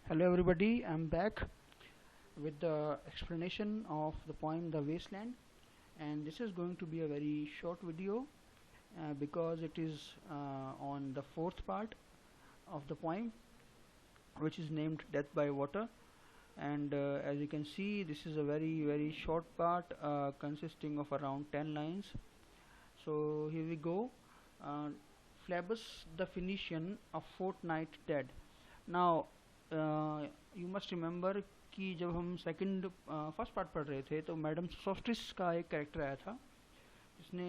Hello everybody, I'm back with the explanation of the poem The Wasteland, and this is going to be a very short video because it is on the fourth part of the poem, which is named Death by Water. And as you can see, this is a very short part consisting of around 10 lines. So here we go. Phlebas the Phoenician, a fortnight dead. Now you must remember कि जब हम second first part पढ़ रहे थे तो madam सोस्ट्रिस का एक character आया था जिसने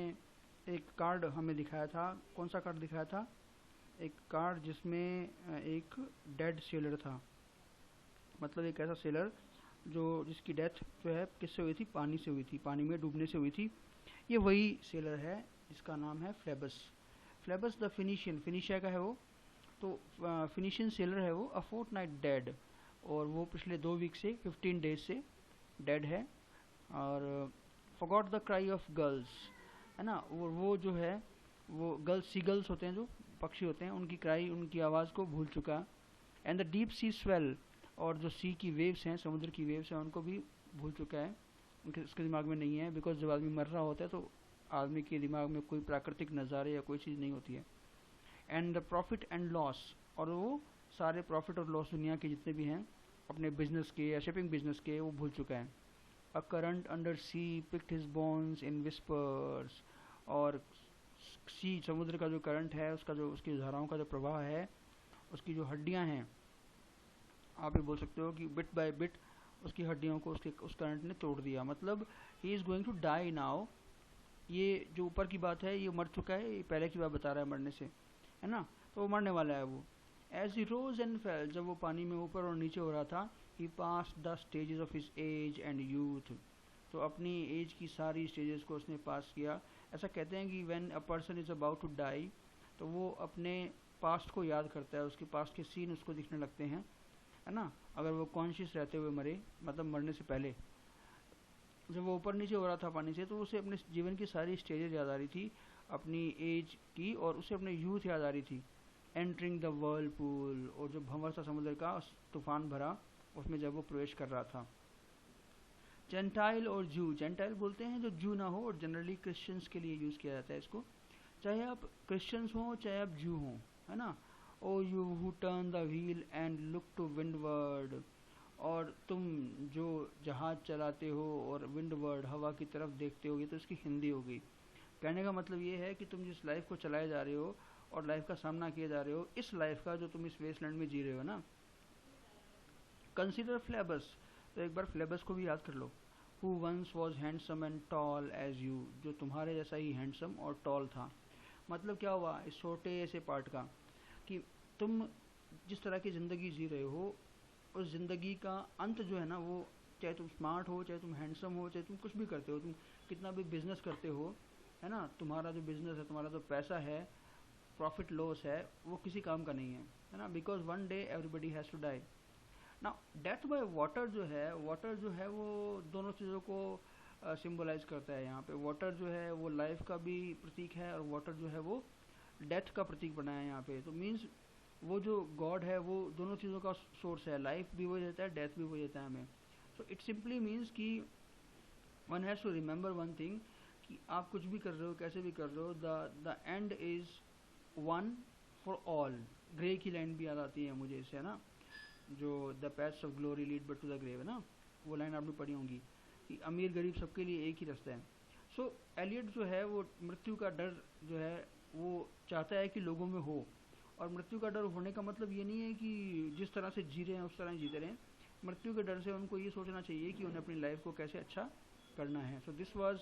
एक कार्ड हमें दिखाया था। कौन सा कार्ड दिखाया था? एक कार्ड जिसमें एक डेड सेलर था, मतलब एक ऐसा सेलर जिसकी डेथ जो है किससे हुई थी? पानी से हुई थी, पानी में डूबने से हुई थी। ये वही सेलर है जिसका नाम है फ्लेबस। फ्लेबस द फिनिशियन, फिनिशिया का है वो, तो फिनिशियन सेलर है वो। अ फोर्टनाइट डेड, और वो पिछले 2 वीक से 15 डेज से डेड है। और forgot the cry of girls, है ना, वो जो है वो गर्ल्स, सी गर्ल्स होते हैं जो पक्षी होते हैं, उनकी क्राई, उनकी आवाज़ को भूल चुका। And the deep sea swell, और जो सी की वेव्स हैं, समुद्र की वेव्स हैं, उनको भी भूल चुका है, उसके दिमाग में नहीं है। बिकॉज जब आदमी मर रहा होता है तो आदमी के दिमाग में कोई प्राकृतिक नज़ारे या कोई चीज़ नहीं होती है। And the profit and loss, और वो सारे प्रॉफिट और लॉस दुनिया के जितने भी हैं अपने बिजनेस के या शिपिंग बिजनेस के, वो भूल चुका है। A current under sea picked his bones in whispers, और सी, समुद्र का जो करंट है, उसका जो, उसकी धाराओं का जो प्रवाह है, उसकी जो हड्डियां हैं, आप ये बोल सकते हो कि बिट बाय बिट उसकी हड्डियों को उस करंट ने तोड़ दिया। मतलब he is going to die now. ये जो ऊपर की बात है, ये मर चुका है, ये पहले की बात बता रहा है मरने से, है ना, तो वो मरने वाला है वो। As he rose and fell, जब वो पानी में ऊपर और नीचे हो रहा था, he pass the stages of his age and youth, तो अपनी एज की सारी स्टेजेस को उसने पास किया। ऐसा कहते हैं कि when a person is about to die, तो वो अपने पास्ट को याद करता है, उसके पास्ट के सीन उसको दिखने लगते हैं, है ना। अगर वो कॉन्शियस रहते हुए मरे, मतलब मरने से पहले, जब वो ऊपर नीचे हो रहा था पानी से, तो उसे अपने जीवन की सारी स्टेजेस याद आ रही थी, अपनी एज की, और उसे अपने यूथ याद आ रही थी। एंटरिंग द वर्लपूल, और जो भंवर सा समुद्र का तूफान भरा, उसमें जब वो प्रवेश कर रहा था। जेंटाइल और जू, जेंटाइल बोलते हैं जो जू ना हो, और जनरली क्रिश्चियंस के लिए यूज़ किया जाता है इसको, चाहे आप क्रिश्चियंस हों चाहे आप जू हों, है ना। Oh you who turn the wheel and look to windward, और तुम जो जहाज चलाते हो और विंडवर्ड, हवा की तरफ देखते हो, ये तो इसकी हिंदी हो गई। कहने का मतलब ये है कि तुम जिस लाइफ को चलाए जा रहे हो और लाइफ का सामना किए जा रहे हो, इस लाइफ का जो तुम इस वेस्टलैंड में जी रहे हो ना। कंसीडर फ्लेबस, तो एक बार फ्लेबस को भी याद कर लो। Who once was handsome and tall as you, जो तुम्हारे जैसा ही हैंडसम और टॉल था। मतलब क्या हुआ इस छोटे से पार्ट का, कि तुम जिस तरह की ज़िंदगी जी रहे हो, उस ज़िंदगी का अंत जो है ना, वो चाहे तुम स्मार्ट हो, चाहे तुम हैंडसम हो, चाहे तुम कुछ भी करते हो, तुम कितना भी बिजनेस करते हो, है ना, तुम्हारा जो बिजनेस है, तुम्हारा जो पैसा है, प्रॉफिट लॉस है, वो किसी काम का नहीं है ना। Because one day everybody has to die. ना डेथ बाय वाटर जो है, वाटर जो है वो दोनों चीज़ों को सिम्बलाइज करता है। यहाँ पे वाटर जो है वो लाइफ का भी प्रतीक है, और वाटर जो है वो डेथ का प्रतीक बना है यहाँ पे। तो मीन्स वो जो गॉड है वो दोनों चीज़ों का सोर्स है, लाइफ भी वो देता है, डेथ भी वो देता है हमें। सो इट सिंपली मीन्स कि one has to remember one thing, कि आप कुछ भी कर रहे हो, कैसे भी कर रहे हो, the end is one for all. Gray की लाइन भी याद आती है मुझे इससे, है ना, जो the paths of glory lead but to the grave, है ना, वो लाइन आपने पढ़ी होंगी कि अमीर गरीब सबके लिए एक ही रास्ता है। सो एलियट जो है वो मृत्यु का डर जो है वो चाहता है कि लोगों में हो, और मृत्यु का डर होने का मतलब ये नहीं है कि जिस तरह से जी रहे हैं उस तरह जीते रहें। मृत्यु के डर से उनको ये सोचना चाहिए कि उन्हें अपनी लाइफ को कैसे अच्छा करना है। So this was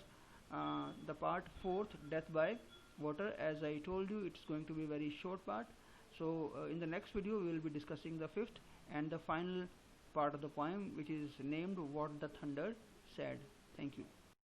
the part fourth, death by water. As I told you, it's going to be a very short part. So in the next video we will be discussing the fifth and the final part of the poem, which is named What the Thunder Said. Thank you.